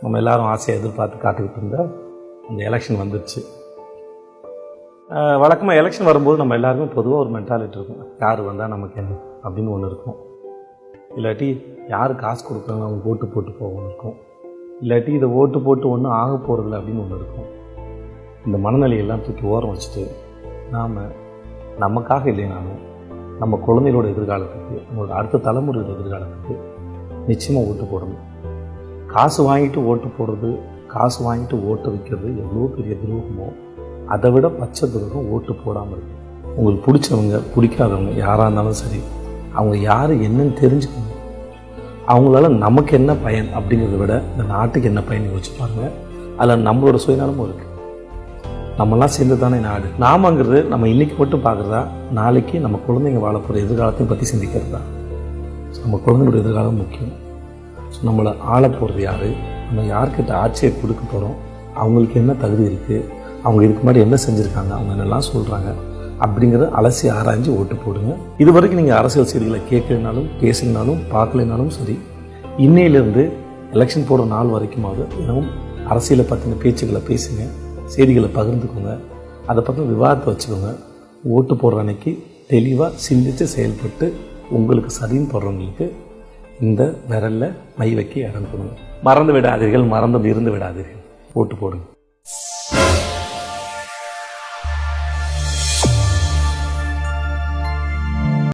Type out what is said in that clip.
நம்ம எல்லோரும் ஆசையை எதிர்பார்த்து காத்துக்கிட்டு இருந்தால் அந்த எலெக்ஷன் வந்துடுச்சு. வழக்கமாக எலெக்ஷன் வரும்போது நம்ம எல்லாருமே பொதுவாக ஒரு மென்டாலிட்டி இருக்கும், யார் வந்தால் நமக்கு என்ன அப்படின்னு ஒன்று இருக்கும். இல்லாட்டி யார் காசு கொடுக்குறாங்க அவங்க ஓட்டு போட்டு போகணும் இருக்கும். இல்லாட்டி இதை ஓட்டு போட்டு ஒன்றும் ஆக போகிறதில்ல அப்படின்னு ஒன்று இருக்கும். இந்த மனநிலையெல்லாம் தூக்கி ஓரம் வச்சுட்டு நாம் நமக்காக இல்லைனாலும் நம்ம குழந்தைகளோட எதிர்காலத்துக்கு, நம்மளோட அடுத்த தலைமுறையோட எதிர்காலத்துக்கு நிச்சயமாக ஓட்டு போடணும். காசு வாங்கிட்டு ஓட்டு போடுறது, காசு வாங்கிட்டு ஓட்டு வைக்கிறது எவ்வளோ பெரிய துரோகமோ அதை விட பச்சை துரோகம் ஓட்டு போடாமல் இருக்குது. உங்களுக்கு பிடிச்சவங்க பிடிக்காதவங்க யாராக இருந்தாலும் சரி, அவங்க யார் என்னன்னு தெரிஞ்சுக்கணும். அவங்களால நமக்கு என்ன பயன் அப்படிங்கிறத விட இந்த நாட்டுக்கு என்ன பயன் யோசிச்சு பாருங்கள். அதில் நம்மளோட சுயநலமும் இருக்குது. நம்மளாம் சேர்ந்து தானே நாடு. நாமங்கிறது நம்ம இன்றைக்கி மட்டும் பார்க்குறதா, நாளைக்கு நம்ம குழந்தைங்க வாழ போகிற எதிர்காலத்தையும் பற்றி சிந்திக்கிறதா. நம்ம குழந்தைங்களோட எதிர்காலம் முக்கியம். ஸோ நம்மளை ஆள போகிறது யார், நம்ம யார்கிட்ட ஆட்சியை கொடுக்க போகிறோம், அவங்களுக்கு என்ன தகுதி இருக்குது, அவங்க இதுக்கு முன்னாடி என்ன செஞ்சுருக்காங்க, அவங்க என்னெல்லாம் சொல்கிறாங்க அப்படிங்கிறத அலசி ஆராய்ஞ்சு ஓட்டு போடுங்க. இது வரைக்கும் நீங்கள் அரசியல் செய்திகளை கேட்கலனாலும் பேசினாலும் பார்க்கலனாலும் சரி, இன்னையிலேருந்து எலெக்ஷன் போடுற நாள் வரைக்குமாவது தினமும் அரசியலை பற்றின பேச்சுக்களை பேசுங்க, செய்திகளை பகிர்ந்துக்கோங்க, அதை பற்றி விவாதத்தை வச்சுக்கோங்க. ஓட்டு போடுற அன்னைக்கு தெளிவாக சிந்தித்து செயல்பட்டு உங்களுக்கு சரின்னு போடுறவங்களுக்கு இந்த விரலில் மை வைக்க இடம் கொடுங்க. மறந்து விடாதீர்கள், மறந்து இருந்து விடாதீர்கள். ஓட்டு போடுங்க.